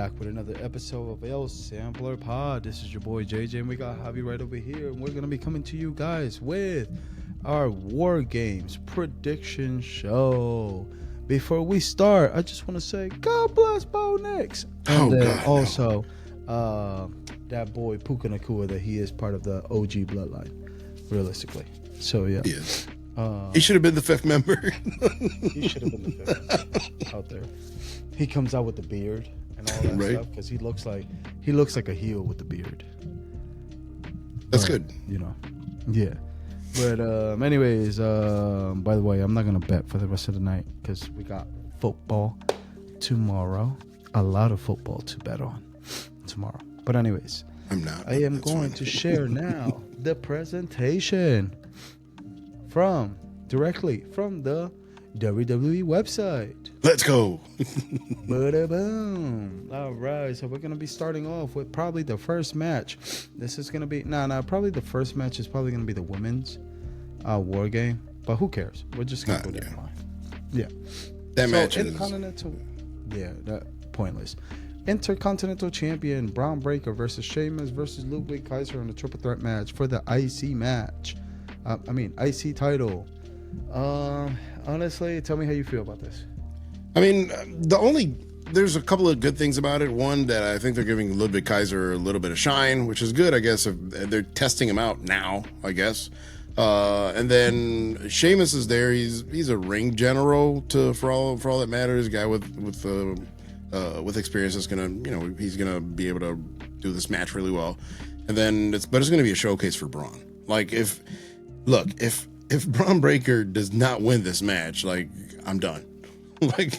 back with another episode of El Sampler Pod. This is your boy JJ, and we got Javi right over here, and we're gonna be coming to you guys with our War Games prediction show. Before we start, I just want to say God bless Bo Nix, and then God, also that boy Puka Nakua, that he is part of the OG Bloodline, realistically. So yeah, he should have been the fifth member. He should have been the fifth member out there. He comes out with the beard and all that stuff because he looks like a heel with the beard. That's good, you know. Yeah, but anyways, by the way, I'm not gonna bet for the rest of the night because we got football tomorrow. A lot of football to bet on tomorrow. But anyways, I am going to share now the presentation directly from the WWE website. Let's go. Boom. All right, so we're gonna be starting off with probably the first match. This is gonna be probably the first match is probably gonna be the women's War Game, but who cares? We're just gonna put it in mind. Yeah, that match is pointless. Intercontinental Champion Braun Breaker versus Sheamus versus Ludwig Kaiser in a triple threat match for the IC match. IC title. Honestly, tell me how you feel about this. I mean, there's a couple of good things about it. One, that I think they're giving Ludwig Kaiser a little bit of shine, which is good, I guess. If they're testing him out now, I guess. And then Sheamus is there. He's a ring general for all that matters. A guy with experience is gonna, he's gonna be able to do this match really well. And then it's gonna be a showcase for Braun. Like if Braun Breaker does not win this match, like, I'm done. Like,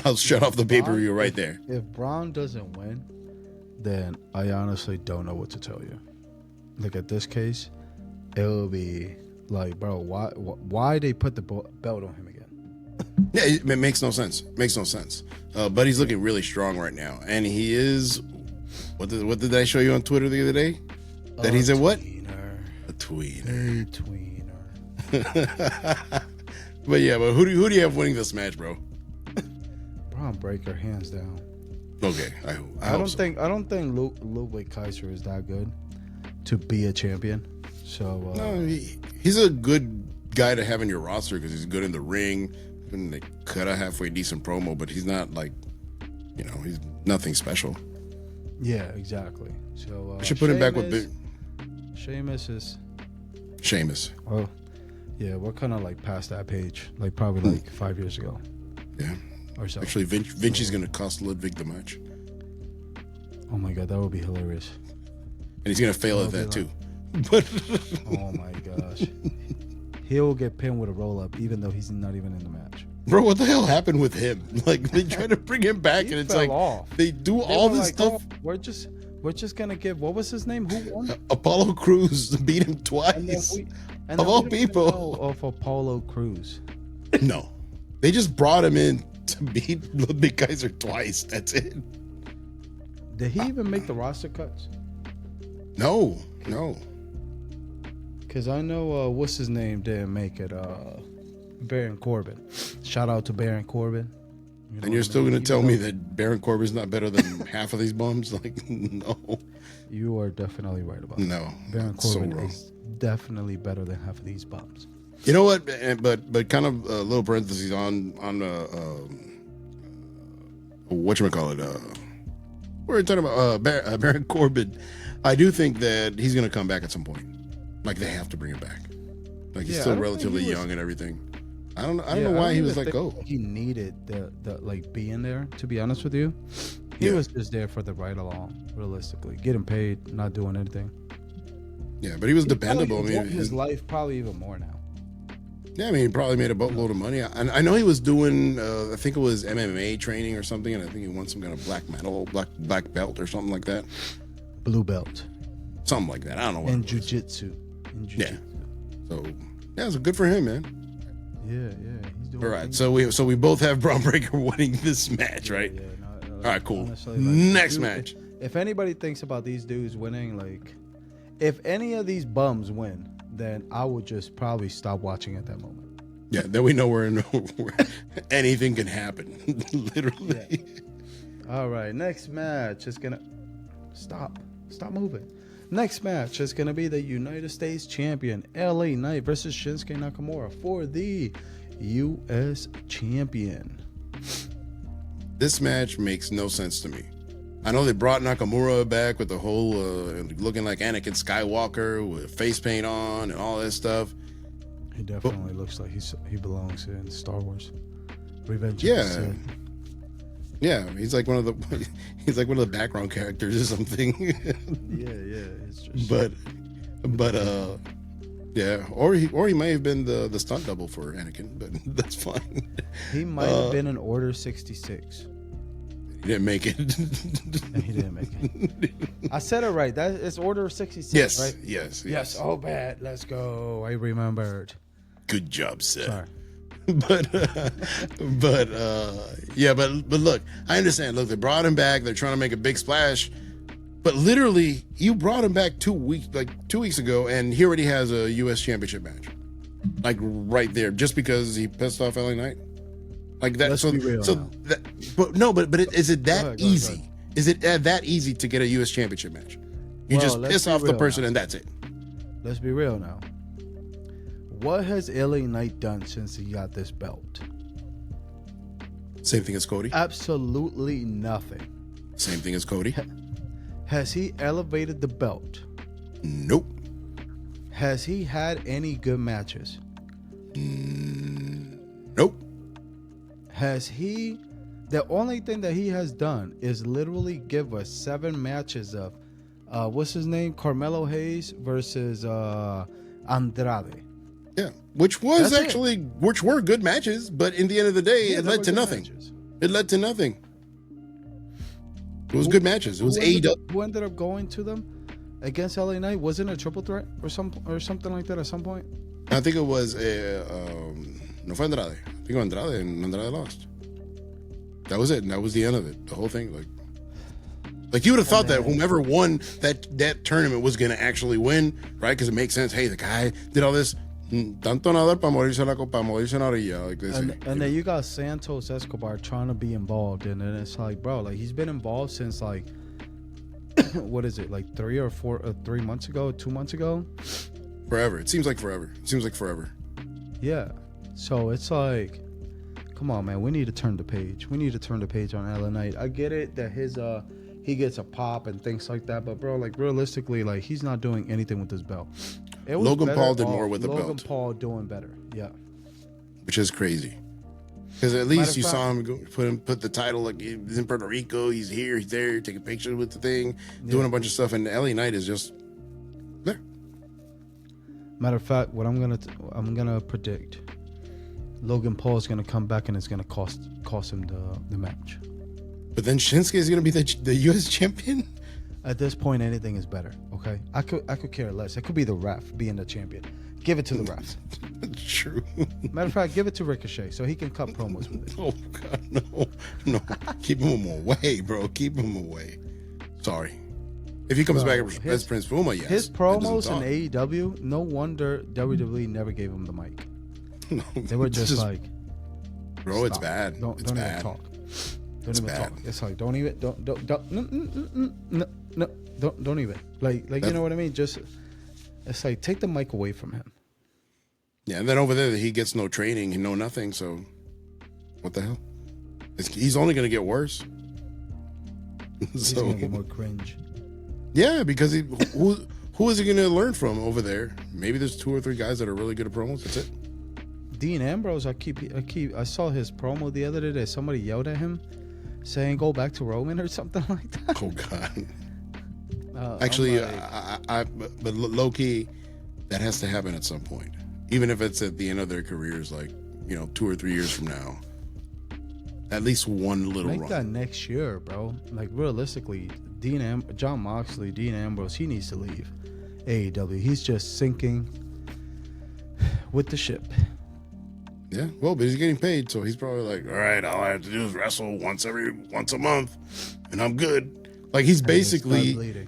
I'll shut off the pay-per-view right there. If Braun doesn't win, then I honestly don't know what to tell you. Like, at this case, it'll be like, bro, why they put the belt on him again? Yeah, it makes no sense. But he's looking really strong right now, and he is. What did I show you on Twitter the other day? That he's a what? A tweener. A tweener. But who do you have winning this match, bro? Braun Breaker, hands down. Okay, I don't think Ludwig Kaiser is that good to be a champion. So no, he's a good guy to have in your roster because he's good in the ring, and they cut a halfway decent promo, but he's not like, he's nothing special. Yeah, exactly. So I should put him back with Sheamus. Oh, yeah, we're kind of like past that page, like probably like 5 years ago. Yeah. Or so. Actually, Vinci's going to cost Ludwig the match. Oh my God, that would be hilarious. And he's going to fail at that too. But oh my gosh. He'll get pinned with a roll-up even though he's not even in the match. Bro, what the hell happened with him? Like, they try to bring him back and it's like off. They do all this stuff. Oh, we're just gonna give, what was his name? Who won? Apollo Crews beat him twice. And of all people. Of Apollo Crews. No. They just brought him in to beat Ludwig Kaiser twice. That's it. Did he even make the roster cuts? No. Because I know, what's his name didn't make it, Baron Corbin. Shout out to Baron Corbin. And you're still going to tell me that Baron Corbin's not better than half of these bums? Like, no. You are definitely right about that. No. Baron Corbin is definitely better than half of these bums. You know what? But kind of a little parentheses on whatchamacallit. We're talking about Baron Corbin. I do think that he's going to come back at some point. Like, they have to bring him back. Like, he's still relatively young and everything. I don't know why he was let go. He needed the like being there, to be honest with you. He was just there for the ride along, realistically. Getting paid, not doing anything. Yeah, but he was dependable. His life probably even more now. Yeah, he probably made a boatload of money. I know he was doing, I think it was MMA training or something, and I think he won some kind of black belt or something like that. Blue belt. Something like that. I don't know. And jiu-jitsu. Yeah. So, so good for him, man. Yeah, he's doing. All right, so we both have Braun Breaker winning this match, right? Yeah. No, all right, cool. Honestly, next match. If anybody thinks about these dudes winning, like, if any of these bums win, then I would just probably stop watching at that moment. Yeah, then we know where anything can happen, literally. All right, next match is gonna stop moving. Next match is gonna be the United States Champion LA Knight versus Shinsuke Nakamura for the U.S. Champion. This match makes no sense to me. I know they brought Nakamura back with the whole looking like Anakin Skywalker with face paint on and all that stuff. He definitely looks like he belongs in Star Wars. Revenge. Yeah. Yeah, he's like one of the background characters or something. yeah. It's just. But yeah, or he may have been the stunt double for Anakin, but that's fine. He might have been in Order 66. He didn't make it. And he didn't make it. I said it right. That is Order 66, yes, right? Yes. Oh, bad. Let's go. I remembered. Good job, sir. Sorry. But look, I understand. Look, they brought him back. They're trying to make a big splash. But literally, you brought him back 2 weeks ago, and he already has a U.S. Championship match, like right there, just because he pissed off LA Knight, like that. Let's so, be real so now. Is it that Go ahead. easy? Is it that easy to get a U.S. Championship match? You Well, just let's piss be off the real person, now. and that's it. Let's be real now. What has LA Knight done since he got this belt? Same thing as Cody. Absolutely nothing. Same thing as Cody. Has he elevated the belt? Nope. Has he had any good matches? Nope. Has he? The only thing that he has done is literally give us 7 matches of, what's his name? Carmelo Hayes versus Andrade. Yeah, which was That's which were good matches, but in the end of the day, Yeah, it they led were to good nothing. matches. It led to nothing. It was good matches. It was AEW. Who ended up going to them against LA Knight? Wasn't it a triple threat or something like that at some point? I think it was no fue Andrade. I think it was Andrade, and Andrade lost. That was it, and that was the end of it. The whole thing, like you would have thought that whomever won that tournament was going to actually win, right? Because it makes sense. Hey, the guy did all this. Tanto nadar para morirse en la copa, morirse en la orilla, like this. And then you got Santos Escobar trying to be involved, and then it's like, bro, like he's been involved since like, what is it, like 3 months ago, 2 months ago? Forever. It seems like forever. Yeah. So it's like, come on, man, we need to turn the page. We need to turn the page on LA Knight. I get it that his he gets a pop and things like that, but bro, like realistically, like he's not doing anything with this belt. Logan Paul did more with the belt. Logan Paul doing better, yeah. Which is crazy. Because at least you saw him put the title, like he's in Puerto Rico, he's here, he's there, taking pictures with the thing, doing a bunch of stuff, and LA Knight is just there. Matter of fact, what I'm gonna predict, Logan Paul is gonna come back and it's gonna cost him the match. But then Shinsuke is gonna be the U.S. champion. At this point, anything is better. Okay, I could care less. It could be the ref being the champion. Give it to the refs. True. Matter of fact, give it to Ricochet so he can cut promos with it. Oh God, no! Keep him away, bro. Keep him away. Sorry. If he comes back as Prince Puma, yes. His promos in AEW, no wonder WWE never gave him the mic. No, They were just like, bro, stop. it's bad. Don't It's even bad. talk. Don't It's even bad. talk. It's like don't even don't even like you know what I mean. Just it's like take the mic away from him. Yeah, and then over there he gets no training and no nothing. So, what the hell? He's only gonna get worse. He's gonna get more cringe. Yeah, because who is he gonna learn from over there? Maybe there's 2 or 3 guys that are really good at promos. That's it. Dean Ambrose, I saw his promo the other day that somebody yelled at him saying go back to Roman or something like that. Oh God. Actually, but low key, that has to happen at some point. Even if it's at the end of their careers, like 2 or 3 years from now. At least one little Make run. that next year, bro. Like realistically, John Moxley, Dean Ambrose, he needs to leave AEW. He's just sinking with the ship. Yeah, well, but he's getting paid, so he's probably like, all right, all I have to do is wrestle once a month, and I'm good. Like he's basically,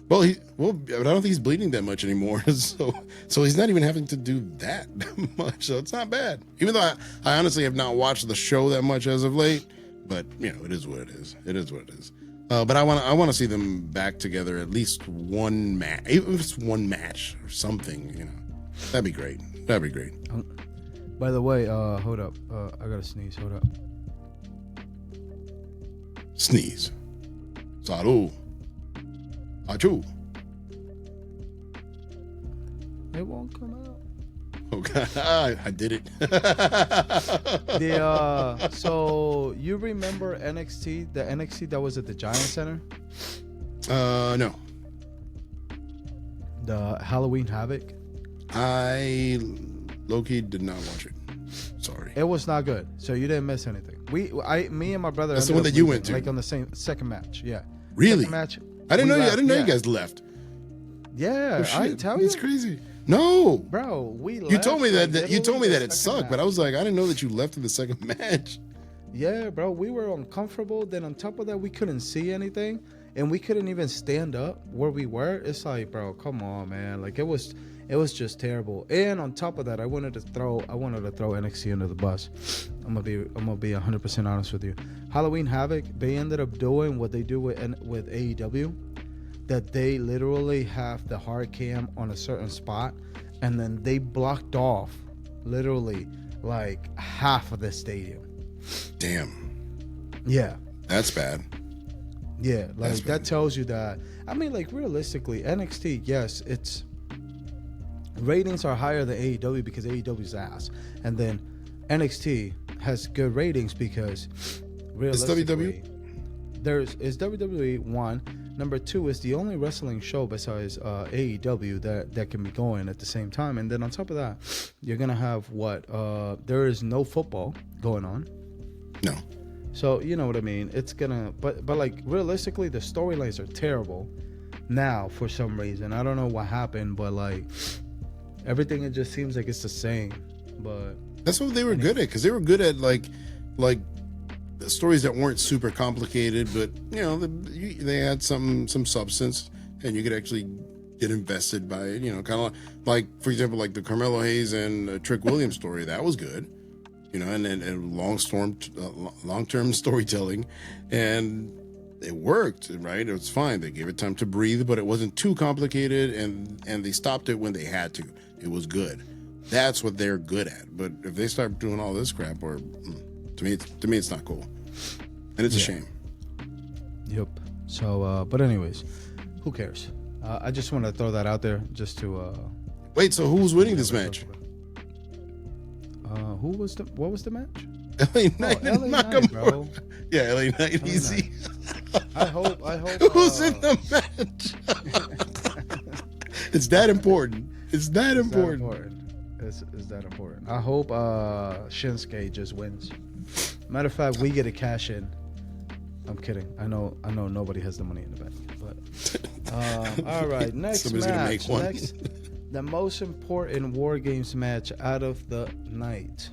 but I don't think he's bleeding that much anymore. So he's not even having to do that much. So it's not bad. Even though I honestly have not watched the show that much as of late, But it is what it is. It is what it is. But I want to see them back together at least one match, even if it's one match or something. That'd be great. That'd be great. By the way, hold up. I gotta sneeze. Hold up. Sneeze. Salud. Achoo. It won't come out. Okay, I did it. So you remember NXT, the NXT that was at the Giant Center? No. The Halloween Havoc? I low-key did not watch it. Sorry. It was not good. So you didn't miss anything. Me and my brother. That's the one that you went to. Like on the second match. Yeah. Really? Second match. I didn't know you guys left. Yeah, I tell you. It's crazy. No, bro, we left. You told me that you told me that it sucked, match. but I was like, I didn't know that you left in the second match. Yeah, bro, we were uncomfortable. Then on top of that, we couldn't see anything, and we couldn't even stand up where we were. It's like, bro, come on, man. Like it was just terrible. And on top of that, I wanted to throw NXT under the bus. I'm gonna be 100% honest with you. Halloween Havoc, they ended up doing what they do with AEW. That they literally have the hard cam on a certain spot, and then they blocked off literally like half of the stadium. Damn. Yeah. That's bad. Yeah, like that tells you that. I mean, like realistically, NXT, yes, its ratings are higher than AEW because AEW's ass, and then NXT has good ratings because realistically, is WWE one. Number two is the only wrestling show besides AEW that can be going at the same time. And then on top of that, you're going to have there is no football going on. No. So, you know what I mean? It's going to, but like realistically, the storylines are terrible now for some reason. I don't know what happened, but like everything, it just seems like it's the same. But that's what they were good at, because they were good at like stories that weren't super complicated, but they had some substance, and you could actually get invested by it. Kind of like, for example, like the Carmelo Hayes and Trick Williams story. That was good, and long-term storytelling, and it worked, right? It was fine. They gave it time to breathe, but it wasn't too complicated, and they stopped it when they had to. It was good. That's what they're good at. But if they start doing all this crap, to me, it's not cool, and it's a shame. Yep. So, but anyways, who cares? I just want to throw that out there, just to. Wait. So who's winning this match? What was the match? LA Knight and LA Knight, bro. Yeah, LA Knight. Easy. I hope. Who's in the match? It's that important. It's that important. Is that important? I hope Shinsuke just wins. Matter of fact, we get a cash in. I'm kidding. I know nobody has the money in the bank. But all right, next Somebody's match. Gonna make one. Next, the most important War Games match out of the night.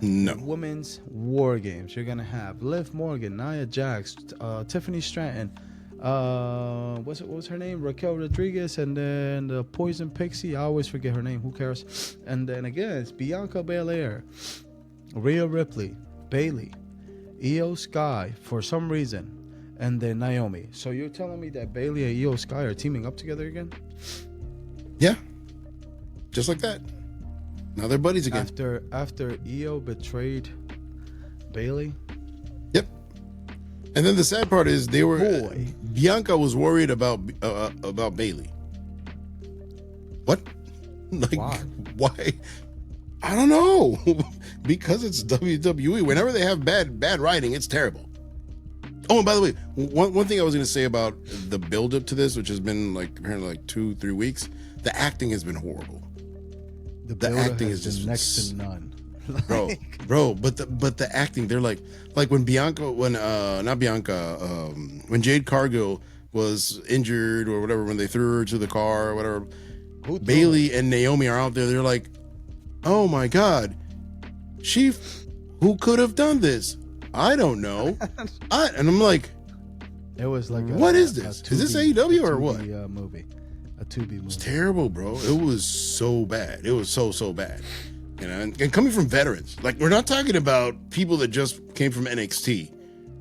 No. Women's War Games. You're gonna have Liv Morgan, Nia Jax, Tiffany Stratton. What was her name? Raquel Rodriguez, and then the Poison Pixie. I always forget her name. Who cares? And then again, it's Bianca Belair, Rhea Ripley, Bayley, Io Sky for some reason, and then Naomi. So you're telling me that Bayley and Io Sky are teaming up together again? Yeah, just like that. Now they're buddies again. After Io betrayed Bayley. Yep. And then the sad part is Bianca was worried about Bayley. What? Like why? I don't know. Because it's WWE. Whenever they have bad writing, it's terrible. Oh, and by the way, one thing I was going to say about the build up to this, which has been apparently 2-3 weeks, the acting has been horrible. The acting is just next to none. bro, but the acting, they're like when when Jade Cargill was injured or whatever, when they threw her to the car or whatever, Bayley and Naomi are out there, they're like, oh my God, who could have done this? I don't know. And I'm like, it was like, what is this? Is this AEW or what? Movie. A 2B movie. It's terrible, bro. It was so bad. It was so bad. And coming from veterans, like, we're not talking about people that just came from NXT.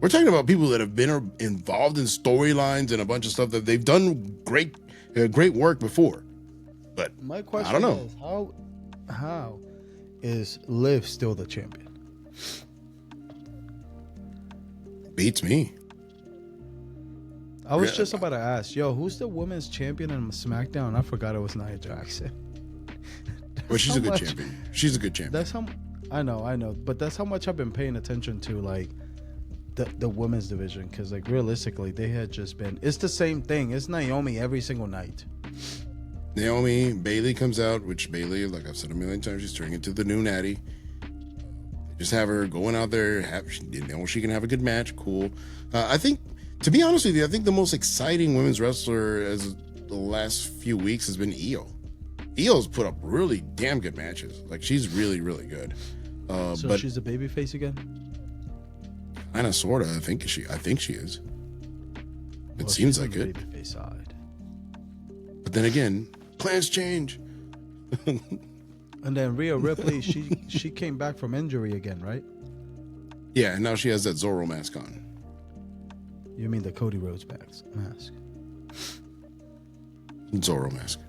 We're talking about people that have been involved in storylines and a bunch of stuff that they've done great work before. But My question I don't know. is how is Liv still the champion? Beats me. I was just about to ask, yo, who's the women's champion in SmackDown? I forgot it was Nia Jackson. Well, she's a good champion. She's a good champion. That's how I know, but that's how much I've been paying attention to, like the women's division, because like realistically, they had just been. It's the same thing. It's Naomi every single night. Naomi, Bailey comes out, which Bailey, like I've said a million times, she's turning into the new Natty. Just have her going out there, she can have a good match. Cool. I think, to be honest with you, I think the most exciting women's wrestler as the last few weeks has been Io. Io's put up really damn good matches. Like, she's really, really good. So but she's a babyface again? kind of, sort of. I think she is. It seems like it. Babyface side. But then again, plans change. And then Rhea Ripley, she came back from injury again, right? Yeah, and now she has that Zorro mask on. You mean the Cody Rhodes mask? Zorro mask.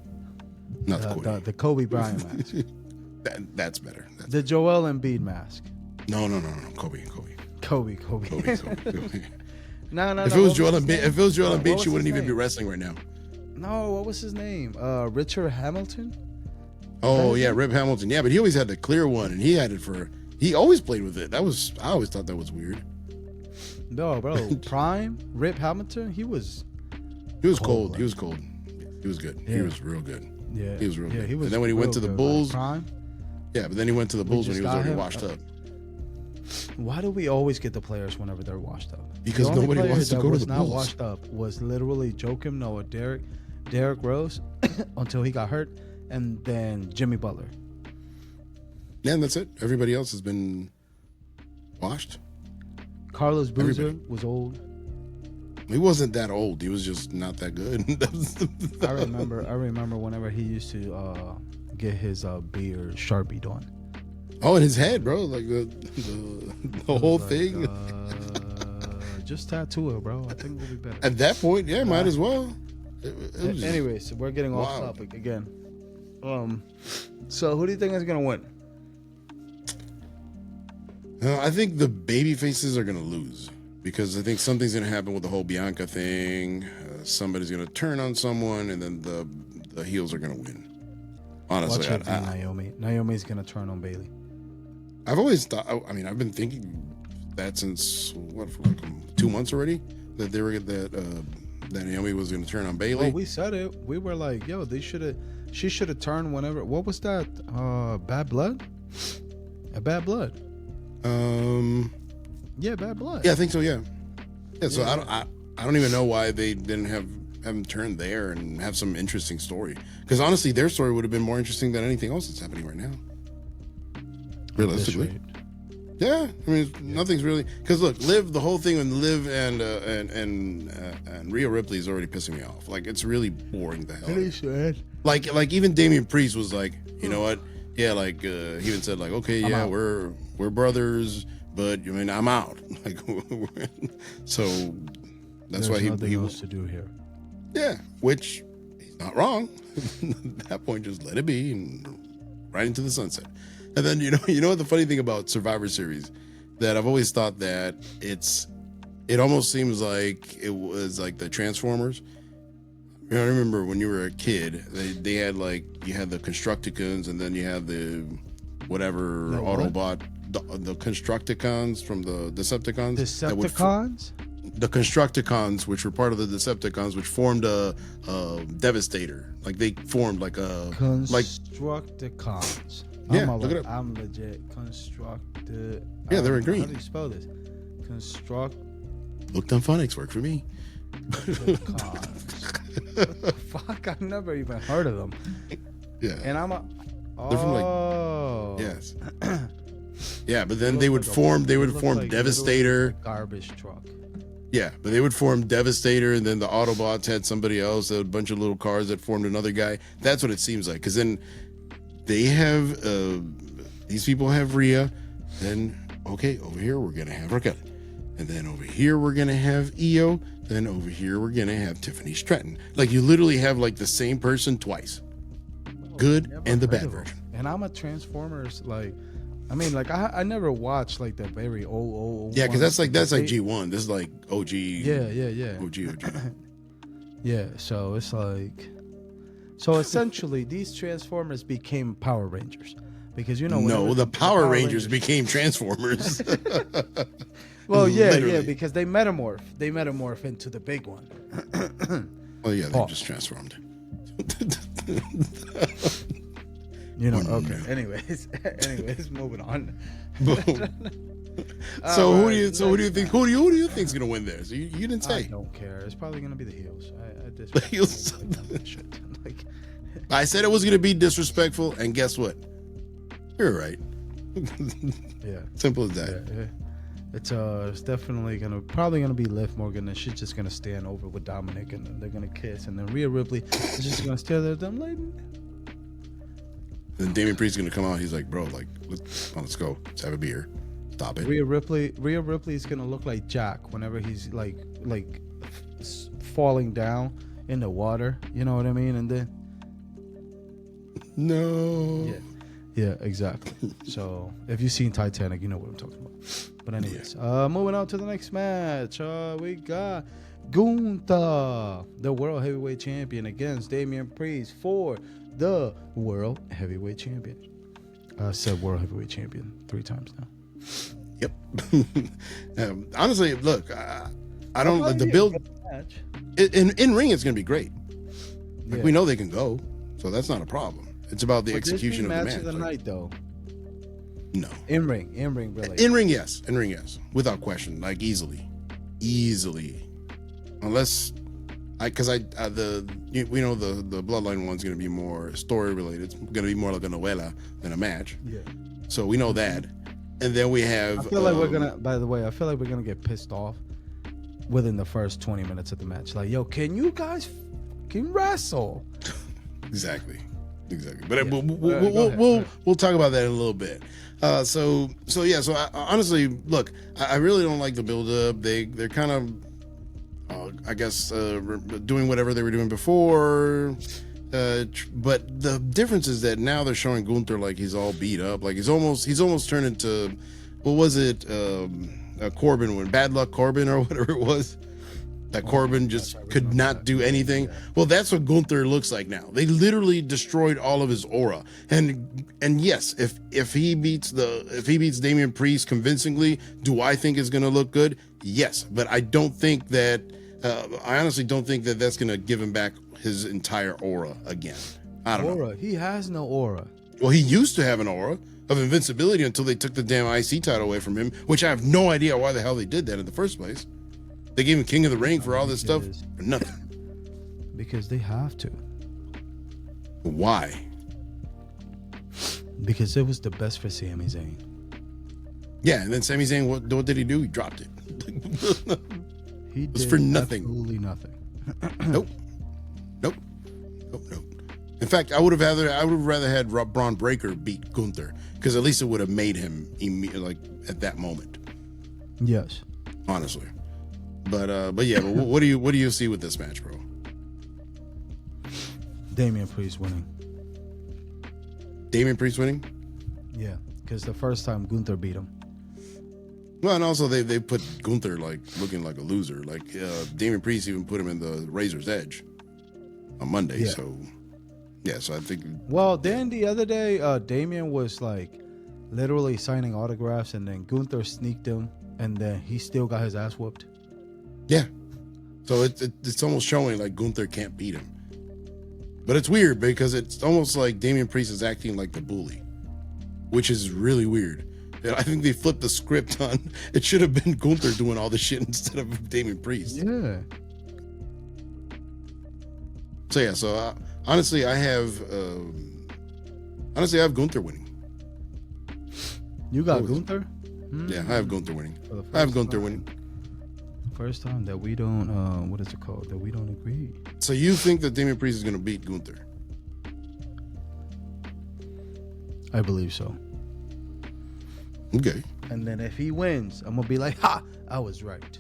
Not the Cody. The Kobe Bryant mask. That's better. The Joel Embiid mask. No. Kobe. Kobe. No. If it was Joel Embiid, she wouldn't even be wrestling right now. No, what was his name? Richard Hamilton? Oh yeah, Rip Hamilton. Yeah, but he always had the clear one, and he always played with it. I always thought that was weird. No, bro. Prime Rip Hamilton. He was cold. Right? He was cold. He was good. Yeah. He was real good. Yeah, he was real good. He was and then when he went to the Bulls, like Prime. Yeah, but then he went to the Bulls when he was already washed up. Why do we always get the players whenever they're washed up? Because nobody wants to go to the Bulls. Not washed up was literally Joakim Noah, Derrick Rose until he got hurt, and then Jimmy Butler. Yeah, and that's it. Everybody else has been washed. Carlos Boozer was old. He wasn't that old. He was just not that good. I remember whenever he used to get his beard Sharpied on. Oh, in his head, bro. Like the whole thing. Just tattoo it, bro. I think it'll be better. At that point, yeah, might as well. Anyways, we're getting off topic again. So who do you think is gonna win? I think the baby faces are gonna lose because I think something's gonna happen with the whole Bianca thing. Somebody's gonna turn on someone, and then the heels are gonna win. Honestly, Naomi. Naomi's gonna turn on Bailey. I've always thought. I mean, I've been thinking that since for like 2 months already that they were that Naomi was going to turn on Bailey. Well, we said it. We were like, yo, she should have turned whenever. What was that? Bad Blood? A Bad Blood. Yeah, Bad Blood. Yeah, I think so. Yeah. So I don't even know why they didn't have them turned there and have some interesting story. Because honestly, their story would have been more interesting than anything else that's happening right now. Realistically. Yeah, I mean, nothing's really because look, the whole thing with Liv and Rhea Ripley is already pissing me off. Like, it's really boring the hell. Like even Damian Priest was like, you know what? Yeah, like he even said like, okay, yeah, we're brothers, but I mean, I'm out. Like, so that's why nothing else to do here. Yeah, which he's not wrong. At that point, just let it be and right into the sunset. And then you know what the funny thing about Survivor Series that I've always thought that it almost seems like it was like the Transformers. You know, I remember when you were a kid, they had like you had the Constructicons and then you had the whatever Autobot, the Constructicons from the Decepticons. Decepticons. The Constructicons, which were part of the Decepticons, which formed a Devastator. Like they formed like a Constructicons. Yeah, look it up. I'm legit. Constructed. Yeah, they're in green. How do you spell this? Construct. Looked on phonics, worked for me. What the fuck? I've never even heard of them. Yeah. And I'm they're from like yes. Yeah, but then they would form Devastator. Garbage truck. Yeah, but they would form Devastator, and then the Autobots had somebody else, a bunch of little cars that formed another guy. That's what it seems like. Because then they have these people have Rhea. Then okay, over here we're gonna have Raquel. And then over here, we're going to have Io. Then over here, we're going to have Tiffany Stratton. Like, you literally have, like, the same person twice. Good and the bad version. And I'm a Transformers, like, I mean, like, I never watched, like, the very old Yeah, because that's like G1. This is like OG. Yeah. OG. Yeah, so it's like... So essentially, these Transformers became Power Rangers. Because, you know... No, the Power Rangers became Transformers. Well, yeah, because they metamorph. They metamorph into the big one. Oh, yeah, they just transformed. You know, okay. Anyways, moving on. So who do you think's gonna win there? So you didn't say. I don't care. It's probably gonna be the heels. The heels. Like, I said it was gonna be disrespectful, and guess what? You're right. Yeah. Simple as that. Yeah. It's definitely probably gonna be Liv Morgan, and she's just gonna stand over with Dominic, and then they're gonna kiss, and then Rhea Ripley is just gonna stare there at them like. Then Damian Priest is gonna come out. He's like, bro, like, let's go. Let's have a beer. Stop it. Rhea Ripley is gonna look like Jack whenever he's like falling down in the water. You know what I mean? And then. No. Yeah, exactly. So if you've seen Titanic, you know what I'm talking about. But anyways, moving on to the next match. We got Gunther, the World Heavyweight Champion, against Damian Priest for the World Heavyweight Champion. I said World Heavyweight Champion 3 times now. Yep. Honestly, look, I don't like the build. In ring, it's gonna be great. Like, we know they can go, so that's not a problem. It's about the execution of the match. Of the night, though. No. In ring, really. In ring, yes, without question, like easily, unless, we know the Bloodline one's gonna be more story related. It's gonna be more like a novela than a match. Yeah. So we know that, and then we have. I feel like we're gonna. By the way, I feel like we're gonna get pissed off within the first 20 minutes of the match. Like, yo, can you guys wrestle? Exactly. But we'll talk about that in a little bit. So I, honestly, look, I really don't like the build up. They're kind of, I guess, doing whatever they were doing before. But the difference is that now they're showing Gunther like he's all beat up, like he's almost turned into, what was it, Corbin, when Bad Luck Corbin or whatever it was. That Corbin just could not do anything. Well, that's what Gunther looks like now. They literally destroyed all of his aura. And yes, if he beats Damian Priest convincingly, do I think it's going to look good? Yes, but I don't think that. I honestly don't think that that's going to give him back his entire aura again. I don't know. He has no aura. Well, he used to have an aura of invincibility until they took the damn IC title away from him, which I have no idea why the hell they did that in the first place. They gave him King of the Ring for all this stuff for nothing. Because they have to. Why? Because it was the best for Sami Zayn. Yeah, and then Sami Zayn, what did he do? He dropped it. He did for nothing. Absolutely nothing. Nope. In fact, I would have rather had Braun Breaker beat Gunther, because at least it would have made him like at that moment. Yes. Honestly. But what do you see with this match, bro? Damian Priest winning. Damian Priest winning? Yeah, because the first time Gunther beat him. Well, and also they put Gunther like looking like a loser. Like Damian Priest even put him in the Razor's Edge on Monday. Yeah. So I think. Well, then the other day, Damian was like literally signing autographs, and then Gunther sneaked him, and then he still got his ass whooped. Yeah, so it's almost showing like Gunther can't beat him, but it's weird because it's almost like Damian Priest is acting like the bully, which is really weird. I think they flipped the script on. It should have been Gunther doing all the shit instead of Damian Priest. Yeah. So honestly, I have Gunther winning. You got Gunther? Yeah, I have Gunther winning. Winning. First time that we don't, what is it called? That we don't agree. So you think that Damian Priest is going to beat Gunther? I believe so. Okay. And then if he wins, I'm gonna be like, ha, I was right.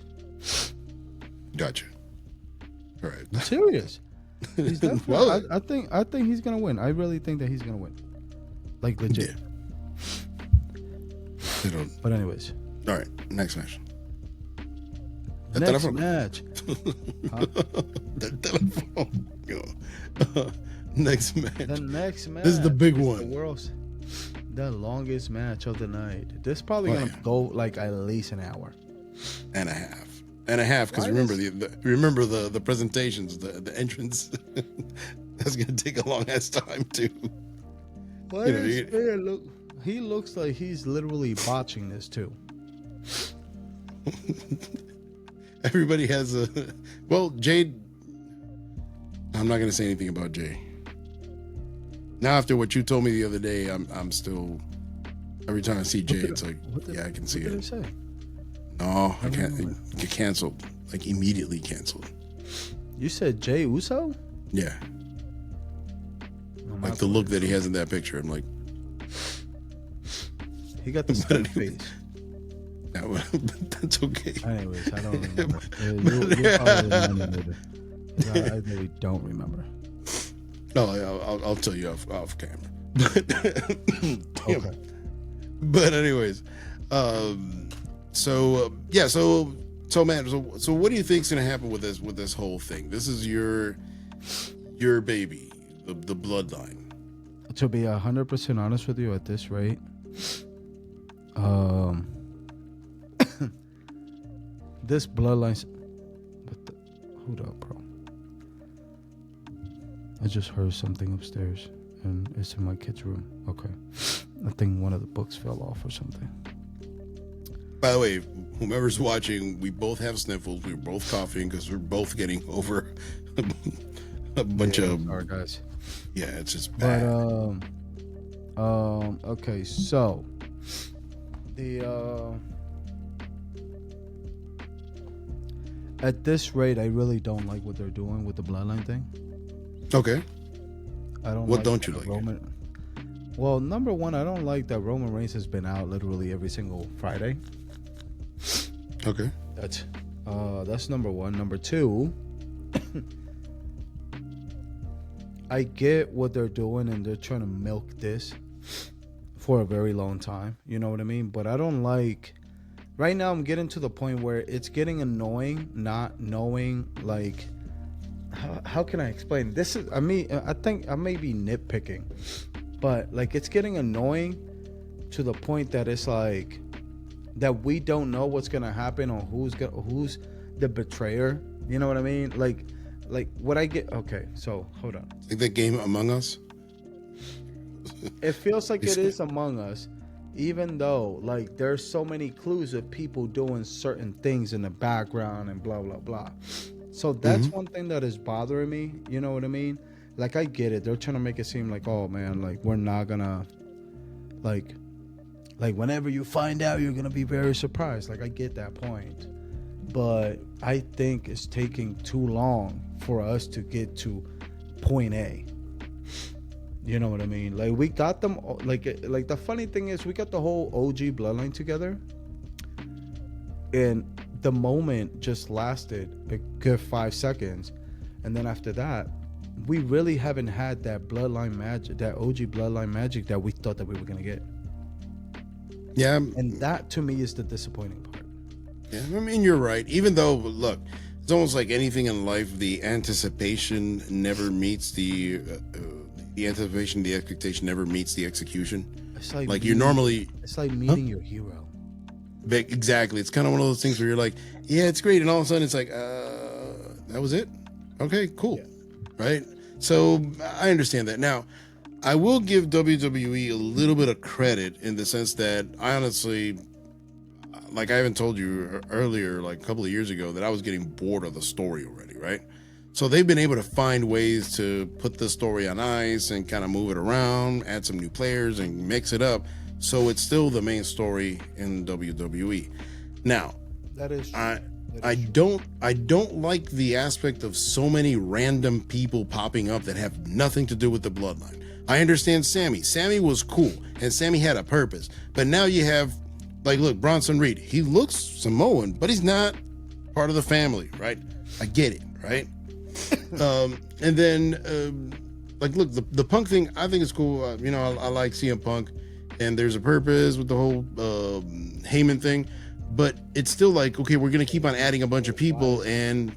Gotcha. All right. I'm serious. He's definitely, Well, I think he's gonna win. I really think that he's gonna win. Like legit. Yeah. They don't. But anyways. All right. Next match. Next match. Huh? The telephone. Next match. The next match. This is the big one. The longest match of the night. This is probably gonna go like at least an hour and a half. Because remember the presentations, the entrance. That's gonna take a long ass time too. Why does Bear look? He looks like he's literally botching this too. Everybody has a. Well, Jade. I'm not gonna say anything about Jay. Now, after what you told me the other day, I'm still. Every time I see Jay, it's like, I can see it. What did I say? No, I can't. Get canceled, like immediately canceled. You said Jay Uso? Yeah. Like the look that he has in that picture. I'm like, he got the stink face. That's okay. Anyways, I don't remember. You'll probably remember later. I really don't remember. No, I'll tell you off camera. Okay. But anyways, so man, so what do you think's gonna happen with this whole thing? This is your baby, the bloodline. To be 100% honest with you, at this rate, this bloodline. Hold up, bro. I just heard something upstairs, and it's in my kid's room. Okay. I think one of the books fell off or something. By the way, whomever's watching, we both have sniffles. We're both coughing because we're both getting over a bunch of. Sorry, guys. Yeah, it's just bad. But okay, so the at this rate, I really don't like what they're doing with the bloodline thing. Okay. I don't. What like don't you like? Well, number one, I don't like that Roman Reigns has been out literally every single Friday. Okay. That's number one. Number two, I get what they're doing and they're trying to milk this for a very long time. You know what I mean? But I don't like. Right now, I'm getting to the point where it's getting annoying not knowing, like, how can I explain? This is, I think I may be nitpicking, but like it's getting annoying to the point that it's like that we don't know what's gonna happen or who's the betrayer. You know what I mean? Like what I get. Okay, so hold on. Like that game Among Us. It feels like it is Among Us, even though like there's so many clues of people doing certain things in the background and blah blah blah. So that's one thing that is bothering me. You know what I mean? Like I get it. They're trying to make it seem like, oh man, like we're not gonna like whenever you find out, you're gonna be very surprised. Like I get that point, but I think it's taking too long for us to get to point A. You know what I mean? Like we got them. Like the funny thing is, we got the whole OG Bloodline together, and the moment just lasted a good 5 seconds, and then after that, we really haven't had that bloodline magic, that OG Bloodline magic that we thought that we were gonna get. Yeah, and that to me is the disappointing part. Yeah, I mean you're right. Even though, look, it's almost like anything in life, the anticipation never meets the anticipation, the expectation never meets the exception. It's like you're normally. It's like meeting your hero. Exactly. It's kind of one of those things where you're like, yeah, it's great, and all of a sudden it's like, that was it. Okay, cool, right? So I understand that. Now, I will give WWE a little bit of credit in the sense that I honestly, like I even told you earlier, like a couple of years ago, that I was getting bored of the story already, right? So they've been able to find ways to put the story on ice and kind of move it around, add some new players and mix it up. So it's still the main story in WWE. Now, that is true. I don't like the aspect of so many random people popping up that have nothing to do with the bloodline. I understand Sammy. Sammy was cool and Sammy had a purpose. But now you have Like, look, Bronson Reed, he looks Samoan, but he's not part of the family, right? I get it, right? And then, like, look, the Punk thing, I think it's cool. You know, I like CM Punk, and there's a purpose with the whole Heyman thing, but it's still like, okay, we're gonna keep on adding a bunch of people, and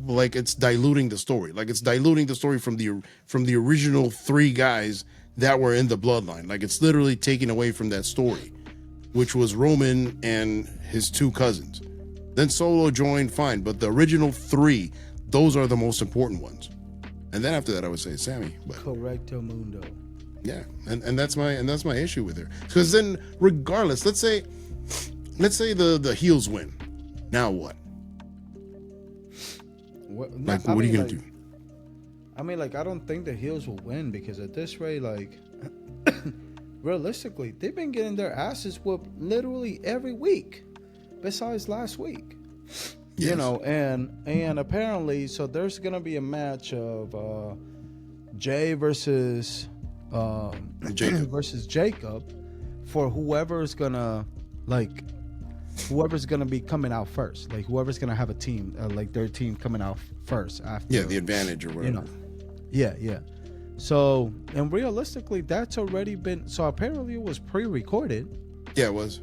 like, it's diluting the story. Like, it's diluting the story from the original 3 guys that were in the bloodline. Like, it's literally taking away from that story, which was Roman and his 2 cousins. Then Solo joined, fine, but the original 3, those are the most important ones. And then after that, I would say Sammy. But Correcto mundo. yeah, and that's my issue with her. Because then, regardless, let's say the heels win. Now what? What are you gonna do? I mean, like, I don't think the heels will win, because at this rate, like, realistically, they've been getting their asses whooped literally every week, besides last week. Yes. You know, and apparently, so there's gonna be a match of Jay versus Jacob for whoever's gonna be coming out first, like whoever's gonna have a team, like their team coming out first after. Yeah, the advantage or whatever. You know, yeah. So, and realistically, that's already been. So apparently, it was pre-recorded. Yeah, it was.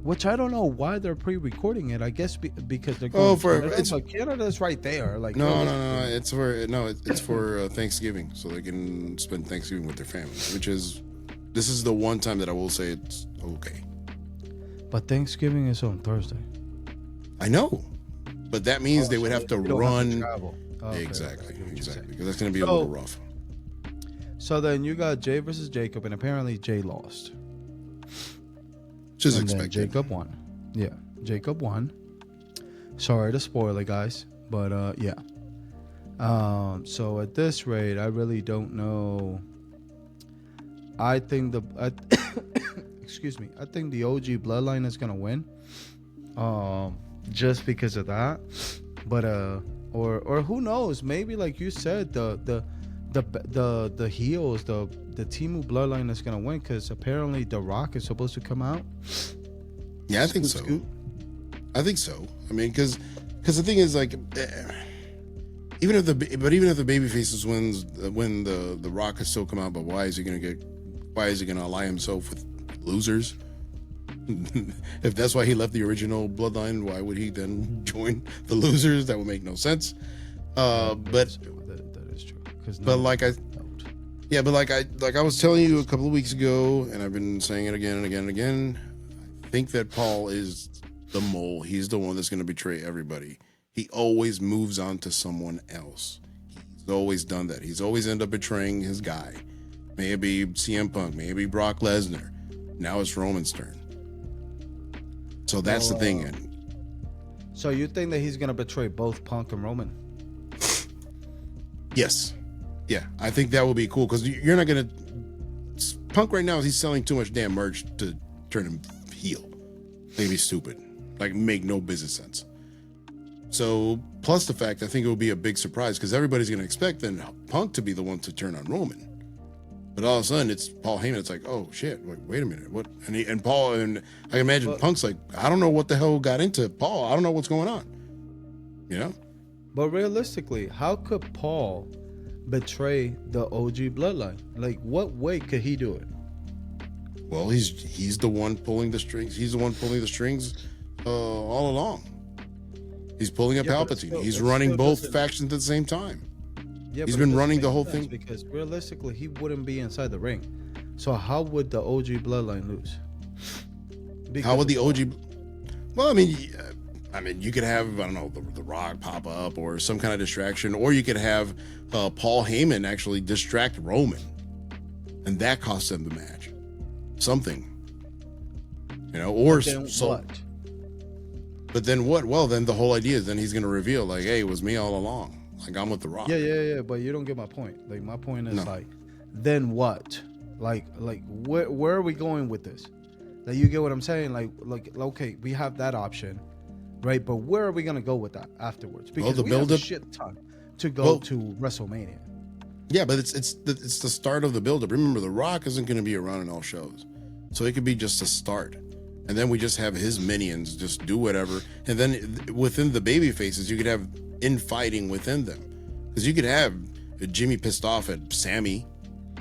Which I don't know why they're pre-recording it. I guess because they're going. Canada's right there. Like no. It's for Thanksgiving, so they can spend Thanksgiving with their families. This is the one time that I will say it's okay. But Thanksgiving is on Thursday. I know, but that means they would have to run. Have to travel. Okay, exactly, because that's going to be a little rough. So then you got Jay versus Jacob, and apparently Jay lost. Just expected. Jacob won. Yeah, Jacob won. Sorry to spoil it, guys, but yeah. So at this rate, I really don't know. I think excuse me. I think the OG Bloodline is gonna win. Just because of that, but or who knows? Maybe, like you said, the heels, the TEMU Bloodline is gonna win, because apparently The Rock is supposed to come out. Yeah, I think so. I think so. I mean, because the thing is, like, even if the baby faces win, the Rock can still come out. But why is he gonna ally himself with losers? If that's why he left the original Bloodline, why would he then join the losers? That would make no sense. But that is true. But like I was telling you a couple of weeks ago, and I've been saying it again and again and again, I think that Paul is the mole. He's the one that's going to betray everybody. He always moves on to someone else. He's always done that. He's always ended up betraying his guy. May it be CM Punk, may it be Brock Lesnar. Now it's Roman's turn. So that's the thing. So you think that he's going to betray both Punk and Roman? Yes. Yeah, I think that would be cool, because you're not going to... Punk right now, he's selling too much damn merch to turn him heel. Maybe stupid. Like, make no business sense. So, plus the fact, I think it will be a big surprise, because everybody's going to expect then Punk to be the one to turn on Roman. But all of a sudden, it's Paul Heyman. It's like, oh shit, wait a minute, what? And Paul, and I imagine Punk's like, I don't know what the hell got into Paul. I don't know what's going on. You know? But realistically, how could Paul betray the OG Bloodline? Like, what way could he do it? Well, he's the one pulling the strings. He's the one pulling the strings all along. He's pulling a Palpatine. He's running both factions at the same time. Yeah, he's been running the whole thing. Because realistically, he wouldn't be inside the ring. So how would the OG Bloodline lose? How would the OG? Well, I mean, you could have, I don't know, the Rock pop up or some kind of distraction, or you could have Paul Heyman actually distract Roman, and that costs them the match. Something, you know, or what? But then what? Well, then the whole idea is then he's going to reveal, like, hey, it was me all along. Like, I'm with the Rock. Yeah. But you don't get my point. Like, my point is like, then what? Like, where are we going with this? Like, you get what I'm saying? Like, okay, we have that option, right? But where are we gonna go with that afterwards? Because we have a shit ton to go to WrestleMania. Yeah, but it's the start of the build-up. Remember, the Rock isn't going to be around in all shows, so it could be just a start. and then we just have his minions just do whatever. And then within the baby faces, you could have infighting within them, because you could have Jimmy pissed off at Sammy,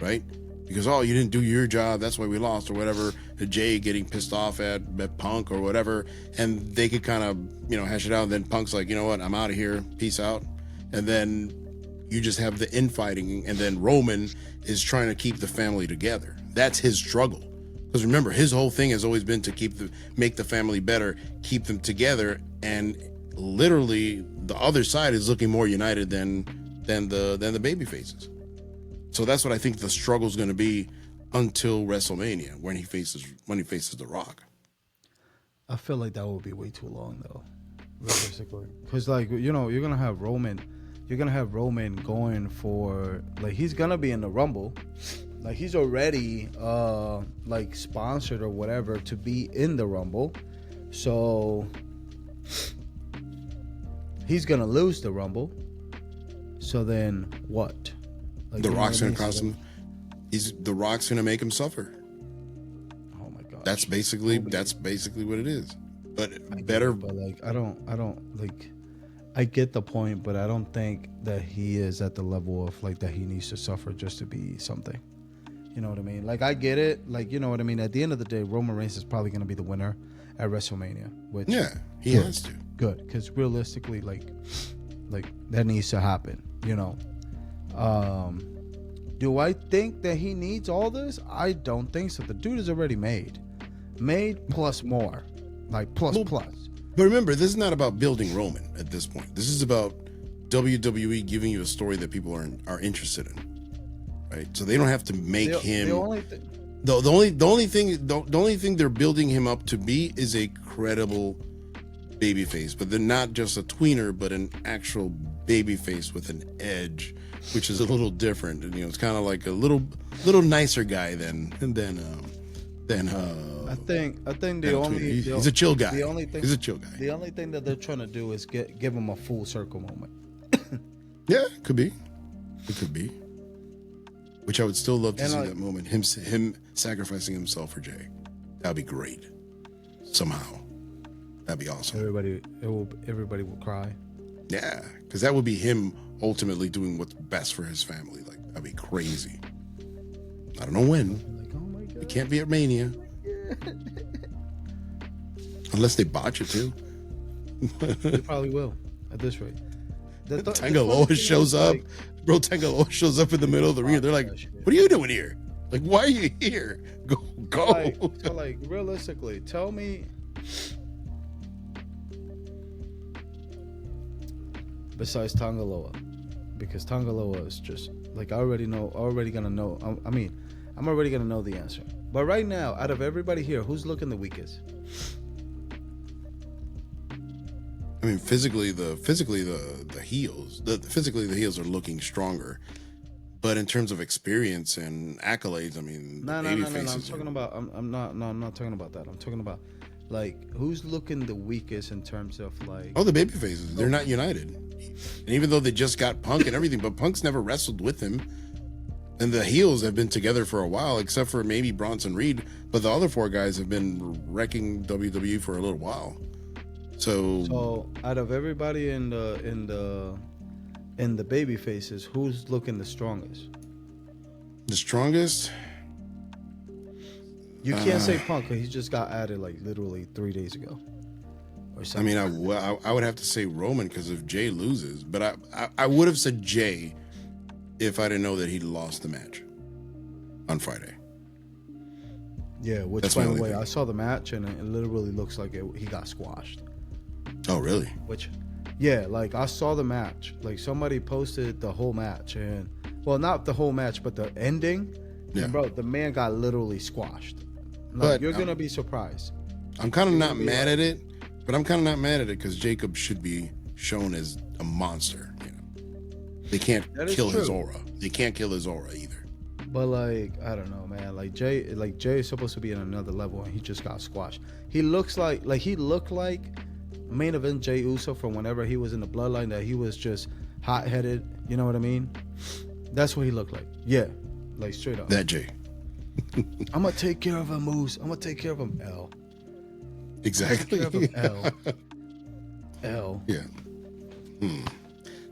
right? Because, oh, you didn't do your job, that's why we lost, or whatever. Jay getting pissed off at Punk or whatever, and they could kind of, hash it out. And then Punk's like, you know what, I'm out of here, peace out. And then you just have the infighting, and then Roman is trying to keep the family together. That's his struggle. Because remember, his whole thing has always been to make the family better, keep them together, and literally the other side is looking more united than the baby faces. So that's what I think the struggle is going to be until WrestleMania, when he faces The Rock. I feel like that would be way too long, though, realistically. Because, like, you're gonna have Roman, going for, like, he's gonna be in the Rumble, like, he's already like sponsored or whatever to be in the Rumble, so he's gonna lose the Rumble. So then what? Like, The Rock's gonna cost him. The Rock's gonna make him suffer. Oh my god. That's basically what it is. But better. But like, I don't like. I get the point, but I don't think that he is at the level of like that he needs to suffer just to be something. You know what I mean? Like, I get it. Like, you know what I mean? At the end of the day, Roman Reigns is probably going to be the winner at WrestleMania. Which, yeah, he has to. Good, because realistically, like that needs to happen. Do I think that he needs all this? I don't think so. The dude is already made plus more, like plus. But remember, this is not about building Roman at this point. This is about WWE giving you a story that people are interested in, right? So they don't have to make him. The only thing they're building him up to be is a credible babyface, but they're not just a tweener, but an actual babyface with an edge, which is a little different. And it's kind of like a little nicer guy than I think the only he's a chill guy. He's a chill guy. The only thing that they're trying to do is give him a full circle moment. Yeah, it could be. Which I would still love to see that moment. Him sacrificing himself for Jay. That'd be great. Somehow, that'd be awesome. Everybody will cry. Yeah, because that would be him ultimately doing what's best for his family. Like, that'd be crazy. I don't know when. Like, oh my god. It can't be at Mania. Unless they botch it too. They probably will at this rate. Tangaloa shows up. Bro, Tangaloa shows up in the middle of the ring. They're like, what are you doing here? Like, why are you here? Go. Like, realistically, tell me. Besides Tangaloa, because Tangaloa is just like, I'm already gonna know the answer. But right now, out of everybody here, who's looking the weakest? I mean, physically the heels are looking stronger, but in terms of experience and accolades, I mean, no. I'm talking about. I'm not talking about that. I'm talking about, like, who's looking the weakest in terms of, like. Oh, the baby faces. They're not united, and even though they just got Punk and everything, but Punk's never wrestled with him. And the heels have been together for a while, except for maybe Bronson Reed. But the other four guys have been wrecking WWE for a little while. So out of everybody in the baby faces, who's looking the strongest? The strongest? You can't say Punk, because he just got added like literally 3 days ago. Or something. I mean, I would have to say Roman, because if Jay loses, but I would have said Jay if I didn't know that he lost the match on Friday. Yeah, which, that's by the way, I saw the match and it literally looks like he got squashed. Oh, really? Which, yeah, like, I saw the match. Like, somebody posted the whole match, and, well, not the whole match, but the ending. Yeah. And bro, the man got literally squashed. Like, but you're gonna be surprised. I'm kind of not mad at it, but I'm kind of not mad at it because Jacob should be shown as a monster. They can't kill his aura. They can't kill his aura either. But, like, I don't know, man. Like, Jay is supposed to be in another level, and he just got squashed. He looked like main event Jey Uso from whenever he was in the Bloodline, that he was just hot-headed. You know what I mean? That's what he looked like. Yeah, like, straight up. That Jay. I'm gonna take care of him, Moose. I'm gonna take care of him, L. Exactly. Care of L. L. Yeah.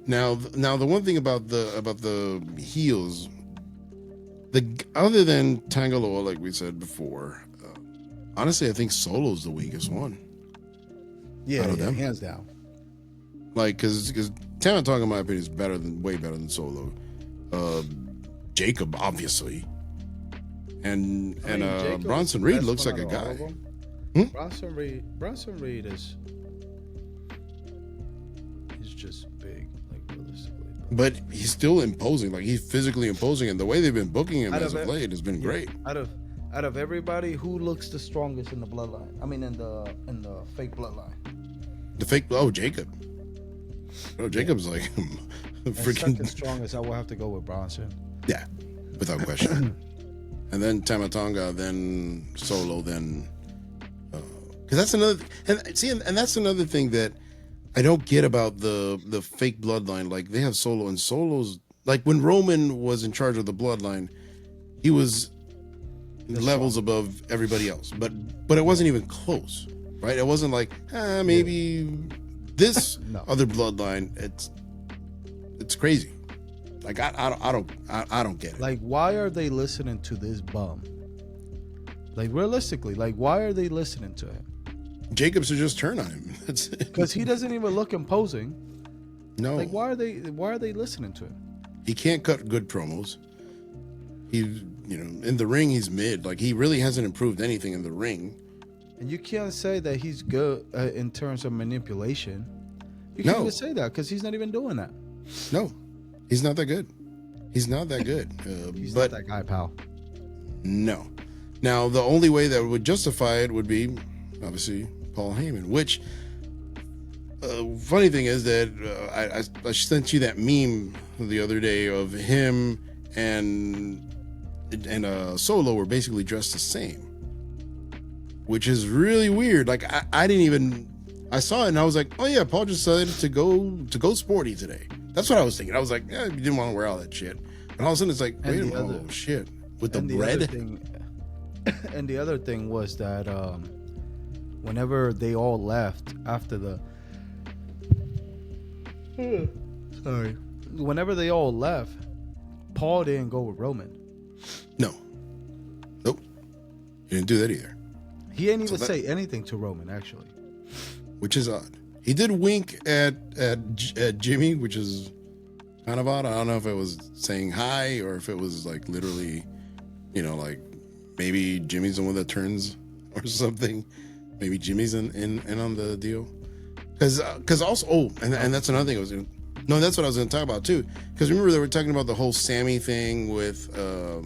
Now the one thing about the heels, other than Tangaloa, like we said before, honestly, I think Solo's the weakest one. Yeah, out of them. hands down. Like, because Tama Tonga, in my opinion, is way better than Solo. Jacob, obviously, and Jacob Bronson is the Reed best looks one like a out of all guy. of them. Bronson Reed is just big, like realistically. But he's still imposing. Like, he's physically imposing, and the way they've been booking him as of late has been great. Out of everybody, who looks the strongest in the bloodline? I mean, in the fake bloodline. The fake, Jacob. Oh, Jacob's like freaking second strongest. I will have to go with Bronson. Yeah, without question. And then Tama Tonga, then Solo, then because that's another. And that's another thing that I don't get about the fake bloodline. Like, they have Solo, and Solo's like, when Roman was in charge of the bloodline, he was levels above everybody else. But it wasn't even close, right? It wasn't like maybe this other bloodline. It's crazy. Like, I don't get it. Like, why are they listening to this bum? Like, realistically, like, why are they listening to him? Jacobs should just turn on him. Because he doesn't even look imposing. No. Like, why are they listening to him? He can't cut good promos. In the ring, he's mid. Like, he really hasn't improved anything in the ring. And you can't say that he's good in terms of manipulation. You can't even say that, because he's not even doing that. No, he's not that good. He's not that good. He's not that guy, pal. No. Now, the only way that would justify it would be, obviously, Paul Heyman. Which, funny thing is that I sent you that meme the other day of him and Solo were basically dressed the same, which is really weird. Like, I saw it and I was like, oh yeah, Paul just decided to go sporty today. That's what I was thinking. I was like, yeah, you didn't want to wear all that shit. And all of a sudden it's like, wait a minute, oh shit, with the bread. And the other thing was that whenever they all left after whenever they all left, Paul didn't go with Roman. Nope. He didn't do that either. He didn't even say anything to Roman, actually. Which is odd. He did wink at Jimmy, which is kind of odd. I don't know if it was saying hi or if it was like literally, like maybe Jimmy's the one that turns or something. Maybe Jimmy's in on the deal. Because also, and that's another thing that's what I was going to talk about too. Because remember they were talking about the whole Sammy thing with the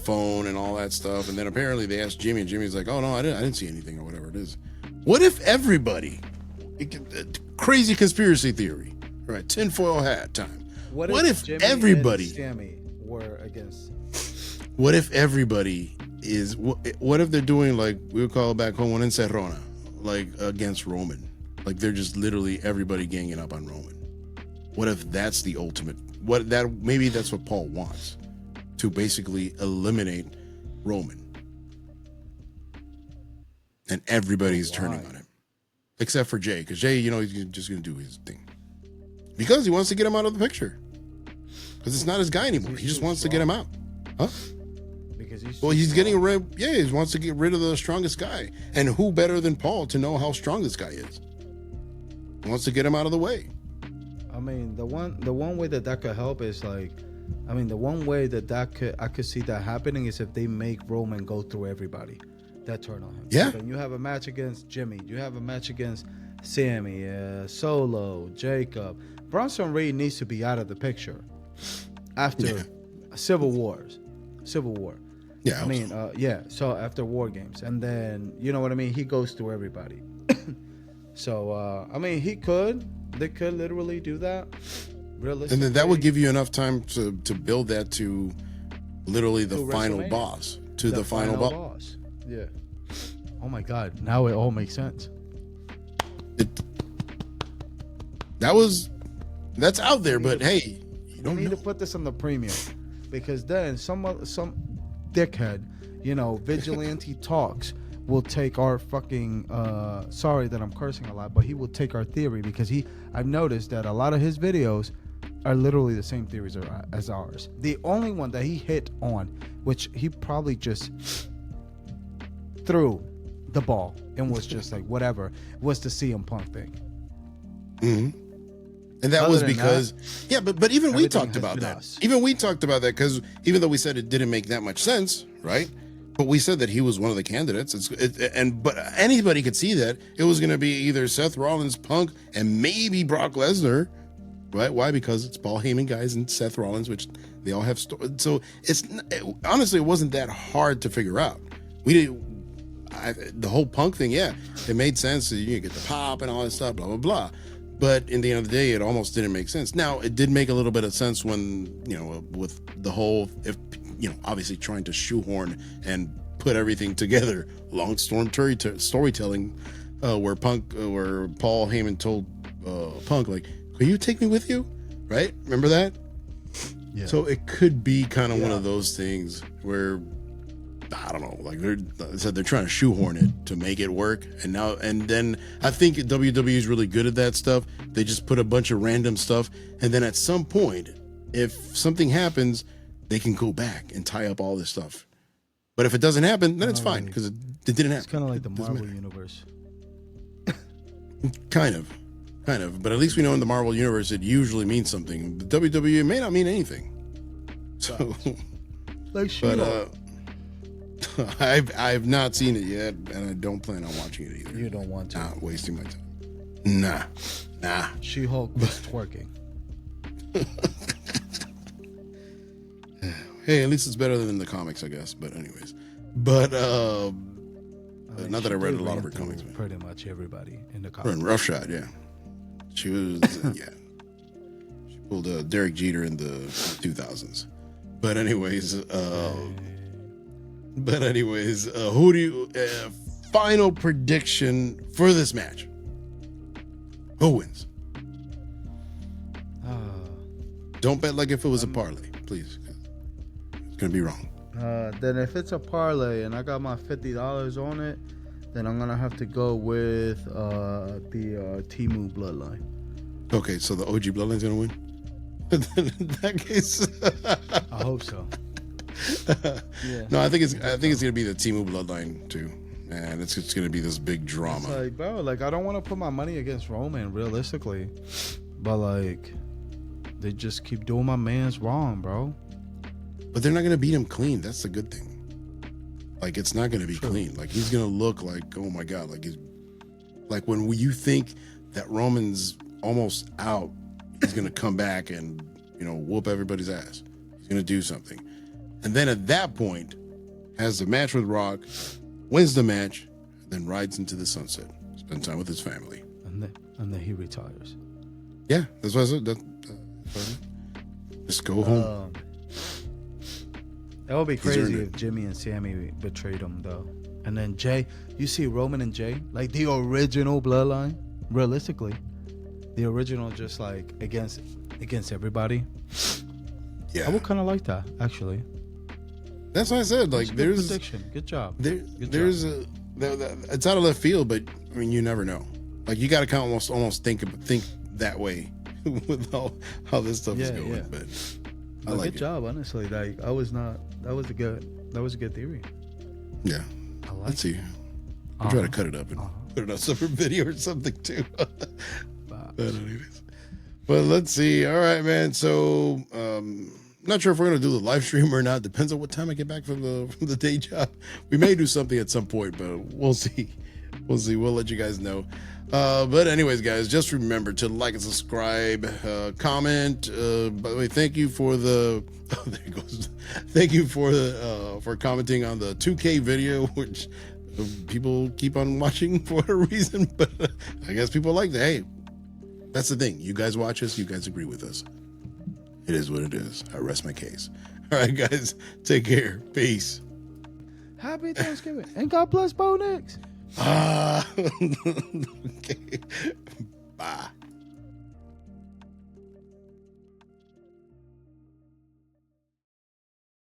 phone and all that stuff, and then apparently they asked Jimmy, and Jimmy's like, "Oh no, I didn't see anything," or whatever it is. What if everybody? Crazy conspiracy theory, right? Tinfoil hat time. What if Jimmy everybody? And Sammy were against. What if everybody is? What if they're doing like we would call it back home, one encerrona, like against Roman? Like they're just literally everybody ganging up on Roman. What if that's the ultimate? Maybe that's what Paul wants, to basically eliminate Roman. And everybody's turning on him. Except for Jay, because Jay, he's just going to do his thing. Because he wants to get him out of the picture. Because it's not his guy anymore. He just wants to get him out. Huh? Because he's getting rid. Yeah, he wants to get rid of the strongest guy. And who better than Paul to know how strong this guy is? He wants to get him out of the way. I mean, the one way that could help is like, the one way that I could see that happening is if they make Roman go through everybody that turn on him. Yeah. So then you have a match against Jimmy. You have a match against Sammy, Solo, Jacob. Bronson Reed needs to be out of the picture after Civil War. Yeah. So after War Games, and then he goes through everybody. So they could literally do that. Realistically, and then that would give you enough time to build that to literally the final boss. To the final boss. Yeah. Oh my God! Now it all makes sense. That's out there, but hey, you don't need to put this on the premium, because then some dickhead, vigilante talks will take our fucking sorry that I'm cursing a lot, but he will take our theory because I've noticed that a lot of his videos are literally the same theories as ours. The only one that he hit on, which he probably just threw the ball and was just like whatever, was the CM Punk thing. Mm-hmm. And that was because but even we talked about that. Even we talked about that because even though we said it didn't make that much sense, right? But we said that he was one of the candidates. But anybody could see that it was going to be either Seth Rollins, Punk, and maybe Brock Lesnar, right? Why? Because it's Paul Heyman guys and Seth Rollins, which they all have. So honestly, it wasn't that hard to figure out. We didn't. The whole Punk thing, it made sense. So you get the pop and all that stuff, blah blah blah. But in the end of the day, it almost didn't make sense. Now, it did make a little bit of sense when, with the whole, obviously trying to shoehorn and put everything together, long storytelling, where Paul Heyman told Punk, like, "Will you take me with you?" Right? Remember that? Yeah. So it could be kind of one of those things where, I don't know, like they're trying to shoehorn it to make it work. And then I think WWE is really good at that stuff. They just put a bunch of random stuff. And then at some point, if something happens, they can go back and tie up all this stuff. But if it doesn't happen, then it's fine because it didn't happen. It's kind of like the Marvel universe. Kind of. But at least we know in the Marvel universe, it usually means something. The WWE may not mean anything. So, like She-Hulk. I've not seen it yet, and I don't plan on watching it either. You don't want to? Not wasting my time. Nah. She-Hulk was twerking. Hey, at least it's better than the comics, I guess. But anyways, not that I read a lot of her comics. Pretty much everybody in the comics. Roughshod, yeah. She was, She pulled Derek Jeter in the 2000s. But anyways, who do you final prediction for this match? Who wins? Don't bet like if it was a parlay, please. It's gonna be wrong. Then if it's a parlay and I got my $50 on it, then I'm gonna have to go with the TEMU Bloodline. Okay, so the OG Bloodline's gonna win. In that case, I hope so. No, I think it's gonna be the TEMU Bloodline too, and it's gonna be this big drama. It's like, bro, I don't want to put my money against Roman realistically, but they just keep doing my man's wrong, bro. But they're not gonna beat him clean. That's the good thing. It's not gonna be clean. He's gonna look like, oh my god, he's when you think that Roman's almost out, he's gonna come back and whoop everybody's ass. He's gonna do something. And then at that point, has the match with Rock, wins the match, then rides into the sunset, spend time with his family, and then he retires. Yeah, that's what I said. Just go home. That would be crazy if Jimmy and Sammy betrayed him, though. And then Jay, you see Roman and Jay, the original Bloodline, realistically, the original, just against everybody. Yeah, I would kind of like that, actually. That's what I said. There's prediction. Good job. It's out of left field, but I mean, you never know. You got to almost think that way with how this stuff is going. Yeah. But I like good job, honestly. That was a good theory. Yeah. Let's see. I'll try to cut it up and put it on a separate video or something too. But let's see. All right, man. So not sure if we're gonna do the live stream or not. Depends on what time I get back from the day job. We may do something at some point, but we'll see. We'll let you guys know. But anyways, guys, just remember to like and subscribe, comment. By the way, thank you for there it goes. Thank you for commenting on the 2K video, which people keep on watching for a reason. But I guess people like that. Hey, that's the thing. You guys watch us. You guys agree with us. It is what it is. I rest my case. All right, guys, take care. Peace. Happy Thanksgiving and God bless Bo Nix. Okay. Bye.